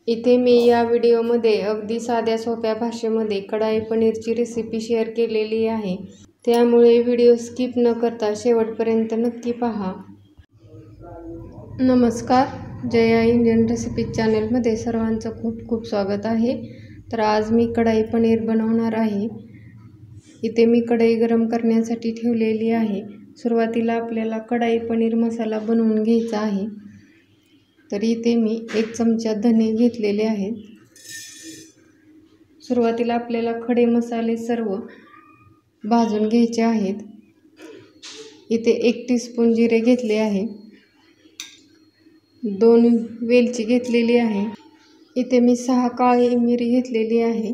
इथे मी या व्हिडिओमध्ये अगदी साध्या सोप्या भाषेमध्ये कढाई पनीरची रेसिपी शेअर केलेली आहे। त्यामुळे व्हिडिओ स्किप न करता शेवटपर्यंत नक्की पहा। नमस्कार, जया इंडियन रेसिपी चॅनलमध्ये सर्वांचं खूप खूप स्वागत आहे। तर आज मी कढाई पनीर बनवणार आहे। इथे मी कढई गरम करण्यासाठी ठेवलेली आहे। सुरुवातीला आपल्याला कढाई पनीर मसाला बनवून घ्यायचा आहे। तर इथे मी 1 चमचा धने घेतलेले आहेत। सुरुवातीला आपल्याला खडे मसाले सर्व भाजून घ्यायचे आहेत। इथे 1 टीस्पून जिरे घेतले आहे, 2 वेलची घेतलेली आहे। इथे मी 6 काळी मिरी घेतलेली आहे,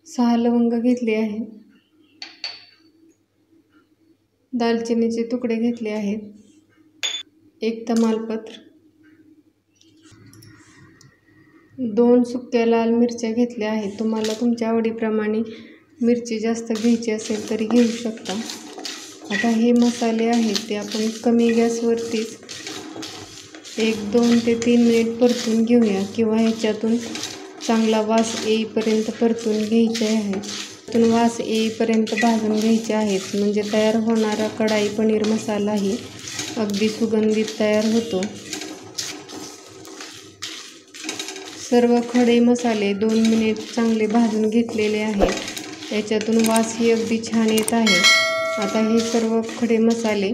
6 लवंग घेतले आहे, दालचिनीचे तुकडे घेतले आहेत, 1 तमालपत्र, 2 सुक्या लाल मिरच्या घेतल्या आहेत। तुम्हाला तुमच्या आवडीप्रमाणे मिरची जास्त घ्यायची असेल तरी घेऊ शकता। आता हे मसाले आहेत ते आपण कमी गॅसवरतीच 1-2 ते 3 मिनिट परतून घेऊया, किंवा ह्याच्यातून चांगला वास येईपर्यंत परतून घ्यायचे आहे। त्यातून वास येईपर्यंत भाजून घ्यायचे आहेत, म्हणजे तयार होणारा कढाई पनीर मसालाही अगदी सुगंधित तयार होतो। सर्व खडे मसाले 2 मिनिट चांगले भाजून घेतलेले आहेत। त्याच्यातून वासही अगदी छान येत आहे। आता हे सर्व खडे मसाले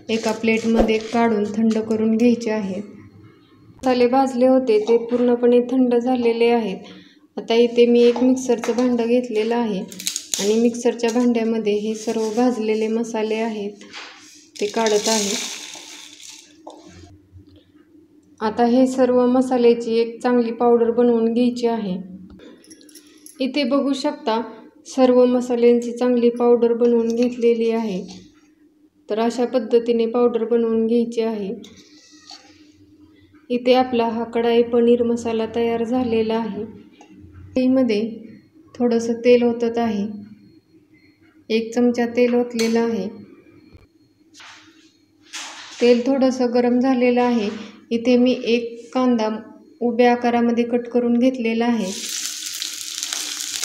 एका प्लेटमध्ये काढून थंड करून घ्यायचे आहेत। मसाले भाजले होते ते पूर्णपणे थंड झालेले आहेत। आता इथे मी एक मिक्सरचं भांडं घेतलेलं आहे आणि मिक्सरच्या भांड्यामध्ये हे सर्व भाजलेले मसाले आहेत ते काढत आहे। आता हे सर्व मसाल्याची एक चांगली पावडर बनवून घ्यायची आहे। इथे बघू शकता सर्व मसाल्यांची चांगली पावडर बनवून घेतलेली आहे। तर अशा पद्धतीने पावडर बनवून घ्यायची आहे। इथे आपला हा कढाई पनीर मसाला तयार झालेला आहे। कढईमध्ये थोडंसं तेल ओतत आहे, 1 चमचा तेल ओतलेलं आहे। तेल थोडंसं गरम झालेलं आहे। इथे मी 1 कांदा उभ्या आकारामध्ये कट करून घेतलेला आहे।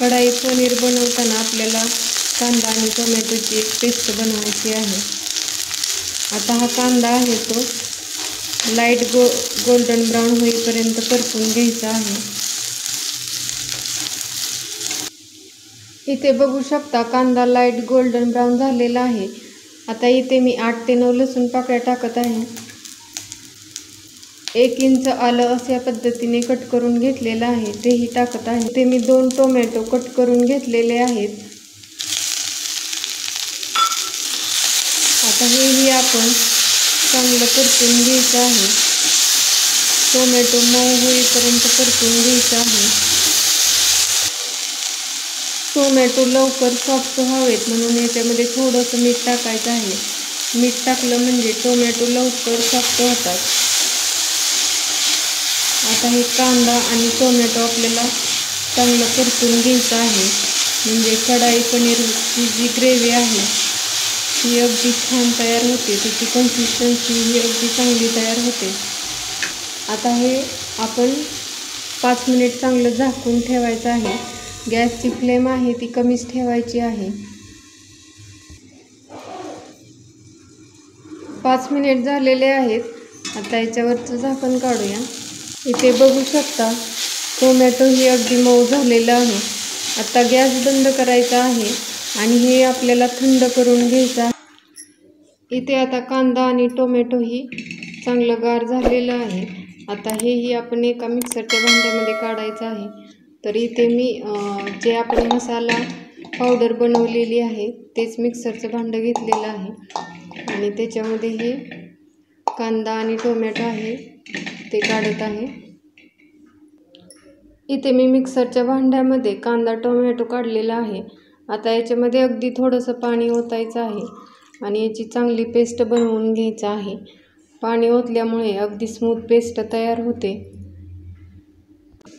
कढाई पनीर बनवताना आपल्याला कांदा आणि टोमॅटोची एक पेस्ट बनवायची आहे। आता हा कांदा आहे तो लाईट गोल्डन ब्राऊन होईपर्यंत परतून घ्यायचा आहे। इथे बघू शकता कांदा लाईट गोल्डन ब्राऊन झालेला आहे। आता इथे मी 8 ते 9 लसूण पाकळ्या टाकत आहे। 1 इंच आलं अशा पद्धतीने कट करून घेतलेलं आहे तेही टाकत आहे। इथे मी 2 टोमॅटो कट करून घेतलेले आहेत। आता हेही आपण चांगलं परतून घ्यायचं आहे। टोमॅटो मऊ होईपर्यंत परतून घ्यायचं आहे। टोमॅटो लवकर सॉफ्ट व्हावेत म्हणून याच्यामध्ये थोडंसं मीठ टाकायचं आहे। मीठ टाकलं म्हणजे टोमॅटो लवकर सॉफ्ट होतात। आता हे कांदा आणि टोमॅटो आपल्याला चांगलं परतून घ्यायचं आहे, म्हणजे कढाई पनीरची जी ग्रेव्ही आहे ती अगदी छान तयार होते, त्याची कन्सिस्टन्सी ही अगदी चांगली तयार होते। आता हे आपण 5 मिनिट चांगलं झाकून ठेवायचं आहे। गॅसची फ्लेम आहे ती कमीच ठेवायची आहे। 5 मिनिट झालेले आहेत। आता याच्यावरचं झाकण काढूया। इथे बघू शकता टोमॅटो ही अगदी मऊ झालेला आहे। आता गॅस बंद करायचा आहे आणि हे आपल्याला थंड करून घ्यायचं आहे। इथे आता कांदा आणि टोमॅटो ही चांगलं गार झालेलं आहे। आता हेही आपण एका मिक्सरच्या भांड्यामध्ये काढायचं आहे। तर इथे मी जे आपण मसाला पावडर बनवलेली आहे तेच मिक्सरचं भांडं घेतलेलं आहे आणि त्याच्यामध्ये हे कांदा आणि टोमॅटो आहे ते काढत आहे। इथे मी मिक्सरच्या भांड्यामध्ये कांदा टोमॅटो काढलेला आहे। आता याच्यामध्ये अगदी थोडंसं पाणी ओतायचं आहे आणि याची चांगली पेस्ट बनवून घ्यायचं आहे। पाणी ओतल्यामुळे अगदी स्मूथ पेस्ट तयार होते।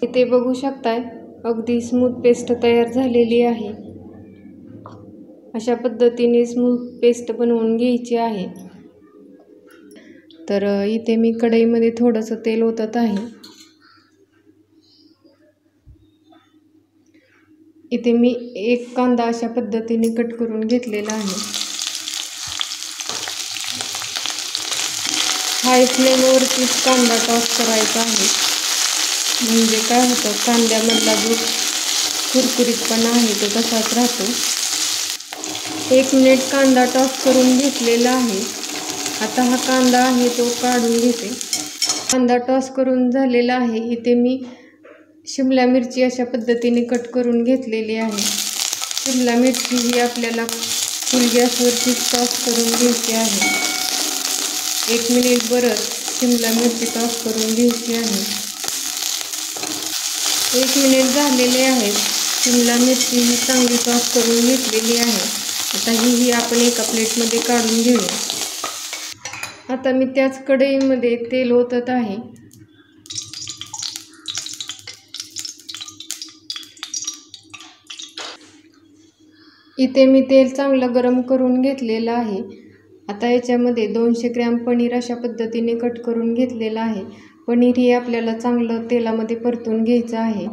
इथे बघू शकताय अगदी स्मूथ पेस्ट तयार झालेली आहे। अशा पद्धतीने स्मूथ पेस्ट बनवून घ्यायची आहे। तर इथे मी कढईमध्ये थोडंसं तेल ओतत आहे. इथे मी एक कांदा अशा पद्धतीने कट करून घेतलेला आहे. हाय फ्लेमवरतीच कांदा टॉस करायचा आहे. म्हणजे काय होतं, कांद्यामधला जो कुरकुरीतपणा आहे तो तसाच राहतो. 1 मिनिट कांदा टॉस करून घेतलेला आहे. आता हा कांदा आहे तो काढून घेते. कांदा टॉस करून झालेला आहे. इथे मी शिमला मिरची अशा पद्धतीने कट करून घेतलेली आहे. शिमला मिरची ही आपल्याला फुल गॅसवरती टॉस करून घ्यायची आहे. 1 मिनिट बरंच शिमला मिरची टॉस करून घ्यायची आहे. 1 मिनिट झालेले आहे. शिमला मिरची ही चांगली टॉस करून घेतलेली आहे. आता ही आपण एका प्लेटमध्ये काढून घेऊया. आता मी त्याच कढईमध्ये तेल ओतत आहे. इथे मी तेल चांगलं गरम करून घेतलेलं आहे. आता याच्यामध्ये 200 ग्रॅम पनीर अशा पद्धतीने कट करून घेतलेलं आहे. पनीर ही आपल्याला चांगलं तेलामध्ये परतून घ्यायचं आहे.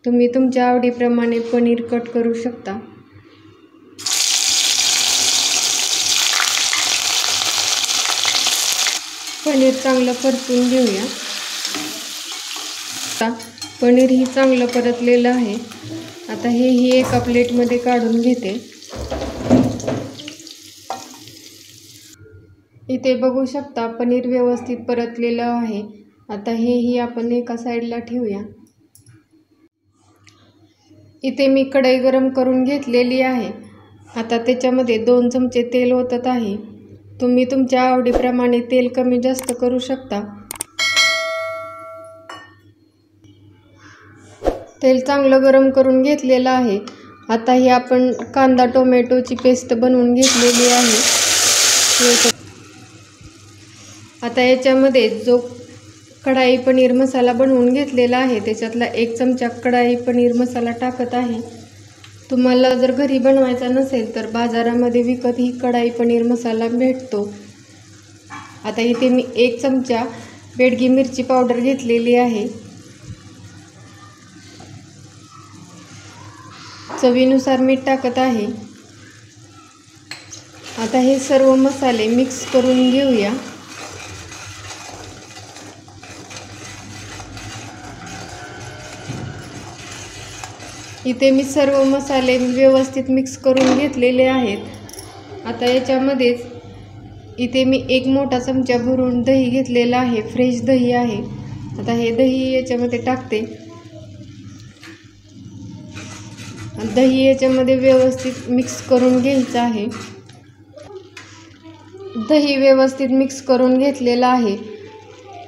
तुम्ही तुमच्या आवडीप्रमाणे पनीर कट करू शकता. पनीर चांगलं परतून घेऊया. आता पनीर ही चांगलं परतलेलं आहे. आता ही एका प्लेटमध्ये काढून घेते. इथे बघू शकता पनीर व्यवस्थित परतलेलं आहे. आता ही आपण एका साईडला ठेवूया. इथे मी कढई गरम करून घेतलेली आहे. आता त्याच्यामध्ये 2 चमचे तेल ओतत आहे. तुम्ही तुमच्या आवडीप्रमाणे तेल कमी जास्त करू शकता. तेल चांगलं गरम करून घेतलेलं आहे. आता ही आपण कांदा टोमॅटोची पेस्ट बनवून घेतलेली आहे. आता याच्यामध्ये जो कढाई पनीर मसाला बनवून घेतलेला आहे त्याच्यातला 1 चमचा कढाई पनीर मसाला टाकत आहे. तुम्हाला जर घरी बनवायचा नसेल तर बाजारामध्ये विकत ही कढाई पनीर मसाला भेटतो. आता इथे मी 1 चमचा बेडगी मिरची पावडर घेतलेली आहे. चवीनुसार मीठ टाकत आहे. आता हे सर्व मसाले मिक्स करून घेऊया. इथे मी सर्व मसाले व्यवस्थित मिक्स करून घेतलेले आहेत. आता याच्यामध्येच इथे मी 1 मोठा चमचा भरून दही घेतलेला आहे. फ्रेश दही आहे. आता हे दही याच्यामध्ये टाकते. दही याच्यामध्ये व्यवस्थित मिक्स करून घ्यायचं आहे. दही व्यवस्थित मिक्स करून घेतलेलं आहे.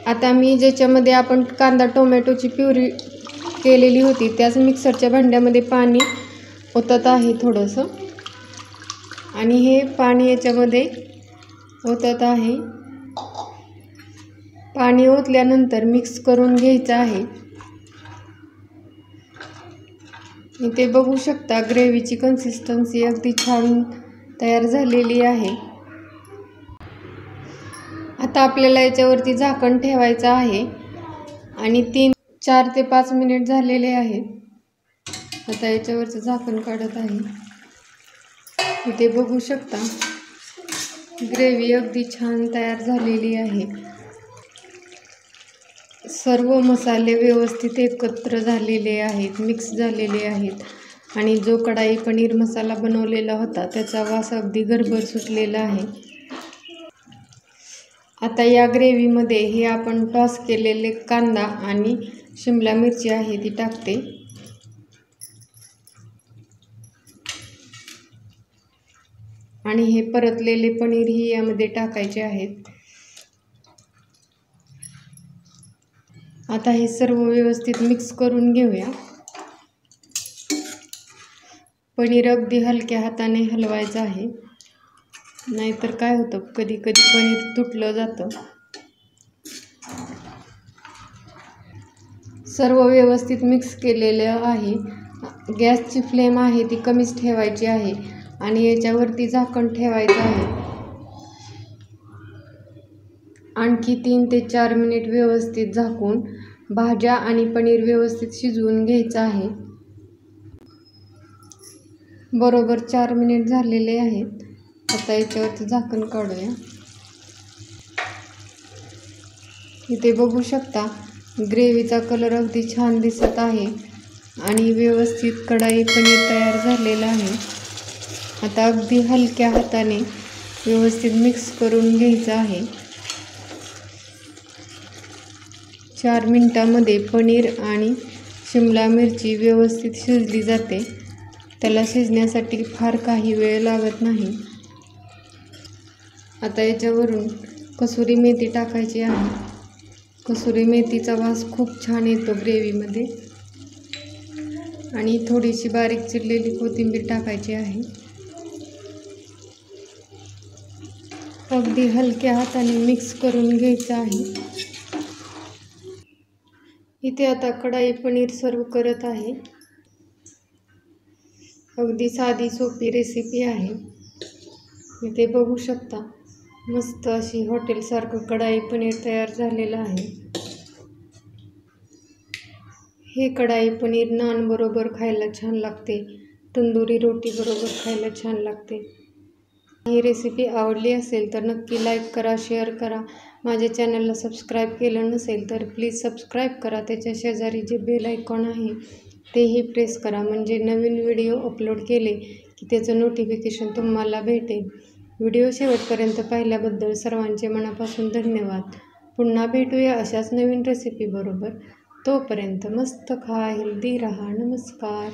आता मी ज्याच्यामध्ये आपण कांदा टोमॅटोची प्युरी केलेली होती त्याच मिक्सरच्या भांड्यामध्ये पाणी ओतत आहे थोडंसं. आणि हे पाणी याच्यामध्ये ओतत आहे. पाणी ओतल्यानंतर मिक्स करून घ्यायचं आहे. इथे बघू शकता ग्रेव्हीची कन्सिस्टन्सी अगदी छान तयार झालेली आहे. आता आपल्याला याच्यावरती झाकण ठेवायचं आहे आणि 4 ते 5 मिनिट झालेले आहेत. आता याच्यावरचं झाकण काढत आहे. इथे बघू शकता ग्रेव्ही अगदी छान तयार झालेली आहे. सर्व मसाले व्यवस्थित एकत्र झालेले आहेत, मिक्स झालेले आहेत. आणि जो कढाई पनीर मसाला बनवलेला होता त्याचा वास अगदी घरभर सुटलेला आहे. आता या ग्रेव्हीमध्ये हे आपण टॉस केलेले कांदा आणि शिमला मिरची आहे ती टाकते. आणि हे परतलेले पनीर ही यामध्ये टाकायचे आहेत. आता हे सर्व व्यवस्थित मिक्स करून घेऊया. पनीर अगदी हलक्या हाताने हलवायचं आहे, नाहीतर काय होतं कधी कधी पनीर तुटलं जातं. सर्व व्यवस्थित मिक्स केलेलं आहे. गॅसची फ्लेम आहे ती कमीच ठेवायची आहे आणि याच्यावरती झाकण ठेवायचं आहे. आणखी 3 ते 4 मिनिट व्यवस्थित झाकून भाज्या आणि पनीर व्यवस्थित शिजवून घ्यायचं आहे। बरोबर 4 मिनिट झालेले आहेत। आता याच्यावरती झाकण काढूया। इथे बघू शकता ग्रेव्हीचा कलर अगदी छान दिसत आहे आणि व्यवस्थित कढाई पनीर तयार झालेलं आहे। आता अगदी हलक्या हाताने व्यवस्थित मिक्स करून घ्यायचं आहे। 4 मिनिटांमध्ये पनीर आणि शिमला मिरची व्यवस्थित शिजली जाते। त्याला शिजण्यासाठी फार काही वेळ लागत नाही। आता याच्यावरून कसुरी मेथी टाकायची आहे। कसुरी मेथीचा वास खूप छान येतो ग्रेव्हीमध्ये आणि थोडीशी बारीक चिरलेली कोथिंबीर टाकायची आहे। अगदी हलक्या हाताने मिक्स करून घ्यायचं आहे। इथे आता कढाई पनीर सर्व करत आहे। अगदी साधी सोपी रेसिपी आहे। इथे बघू शकता मस्त अशी हॉटेलसारखं कढाई पनीर तयार झालेलं आहे। हे कढाई पनीर नान बरोबर खायला छान लागते, तंदुरी रोटी बरोबर खायला छान लागते। ही रेसिपी आवडली असेल तर नक्की लाईक करा, शेअर करा। माझ्या चॅनलला सबस्क्राईब केलं नसेल तर प्लीज सबस्क्राईब करा। त्याच्या शेजारी जे बेल आयकॉन आहे तेही प्रेस करा, म्हणजे नवीन व्हिडिओ अपलोड केले की त्याचं नोटिफिकेशन तुम्हाला भेटेल। व्हिडिओ शेवटपर्यंत पाहिल्याबद्दल सर्वांचे मनापासून धन्यवाद। पुन्हा भेटूया अशाच नवीन रेसिपी बरोबर। तोपर्यंत मस्त खा, हेल्दी रहा। नमस्कार।